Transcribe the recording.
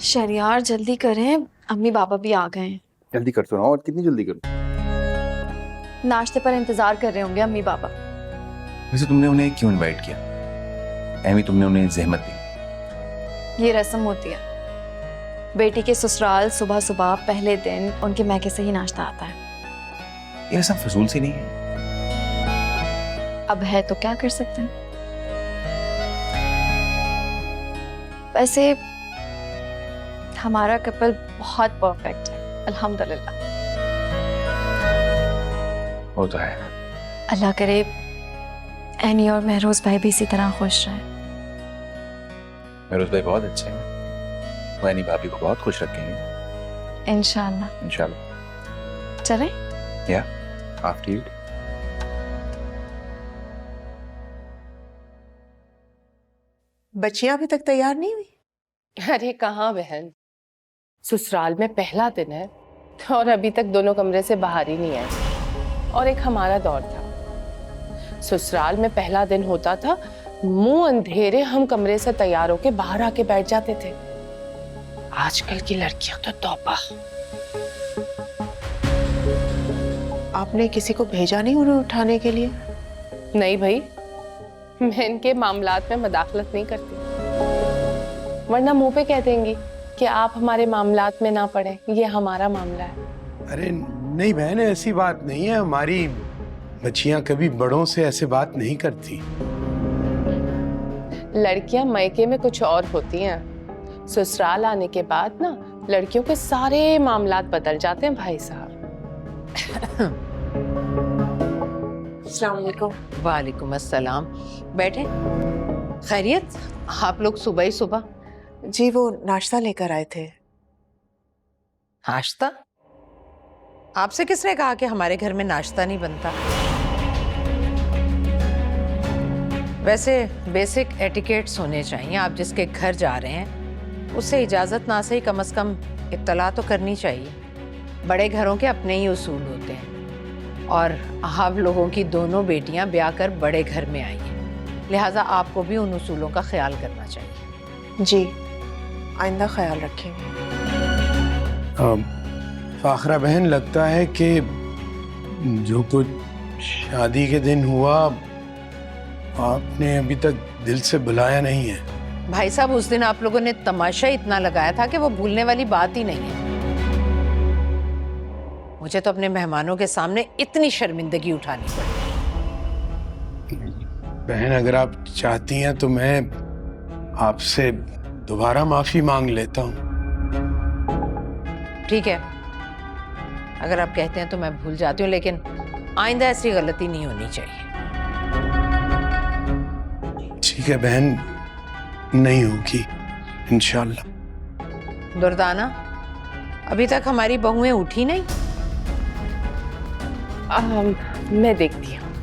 शहरियार जल्दी करें, अम्मी पापा भी आ गए हैं। जल्दी कर तो रहा हूँ, और कितनी जल्दी करूँ? नाश्ते पर इंतजार कर रहे होंगे अम्मी पापा। वैसे तुमने उन्हें क्यों इनवाइट किया? एमी, तुमने उन्हें जहमत दी। ये रस्म होती है, बेटी के ससुराल सुबह सुबह पहले दिन उनके मैके से ही नाश्ता आता है। ये रस्म फजूल सी नहीं है। अब है तो क्या कर सकते हैं। वैसे हमारा कपल बहुत परफेक्ट है, अल्हम्दुलिल्लाह। वो तो है। अल्लाह करे एनी और महरोज भाई भी इसी तरह खुश रहें। महरोज भाई बहुत अच्छे हैं, वो एनी भाभी को बहुत खुश रखेंगे इंशाल्लाह। इंशाल्लाह। चलें? या आफ्टर यू। बच्चियां अभी तक तैयार नहीं हुई? अरे कहाँ बहन, ससुराल में पहला दिन है और अभी तक दोनों कमरे से बाहर ही नहीं आए। और एक हमारा दौर था, ससुराल में पहला दिन होता था, मुंह अंधेरे हम कमरे से तैयार होके बाहर आके बैठ जाते थे। आजकल की लड़कियां तो तौबा। आपने किसी को भेजा नहीं उन्हें उठाने के लिए? नहीं भाई, मैं इनके मामलात में मदाखलत नहीं करती, वरना मुंह पे कह देंगी कि आप हमारे मामलात में ना पड़े, ये हमारा मामला है। अरे नहीं बहन, ऐसी बात नहीं है। हमारी बच्चियां कभी बड़ों से ऐसे बात नहीं करती। लड़कियां मायके में कुछ और होती हैं, ससुराल आने के बाद ना लड़कियों के सारे मामलात बदल जाते हैं भाई साहब। अस्सलाम वालेकुम। वालेकुम अस्सलाम। बैठे। खैरियत? आप लोग सुबह ही सुबह? जी वो नाश्ता लेकर आए थे। नाश्ता? आपसे किसने कहा कि हमारे घर में नाश्ता नहीं बनता? वैसे बेसिक एटिकेट्स होने चाहिए। आप जिसके घर जा रहे हैं उससे इजाजत ना से ही कम से कम इत्तला तो करनी चाहिए। बड़े घरों के अपने ही उसूल होते हैं और आप लोगों की दोनों बेटियां ब्याह कर बड़े घर में आई हैं, लिहाजा आपको भी उन उसूलों का ख्याल करना चाहिए। जी आइंदा ख्याल रखेंगे। फाखरा बहन, लगता है कि जो कुछ शादी के दिन हुआ आपने अभी तक दिल से बुलाया नहीं है। भाई साहब, उस दिन आप लोगों ने तमाशा इतना लगाया था कि वो भूलने वाली बात ही नहीं है। मुझे तो अपने मेहमानों के सामने इतनी शर्मिंदगी उठानी पड़ी। बहन, अगर आप चाहती हैं तो मैं आपसे दोबारा माफी मांग लेता हूँ। ठीक है, अगर आप कहते हैं तो मैं भूल जाती हूँ, लेकिन आइंदा ऐसी गलती नहीं होनी चाहिए। ठीक है बहन, नहीं होगी इंशाल्लाह। दुर्दाना, अभी तक हमारी बहुएं उठी नहीं? मैं देखती हूँ।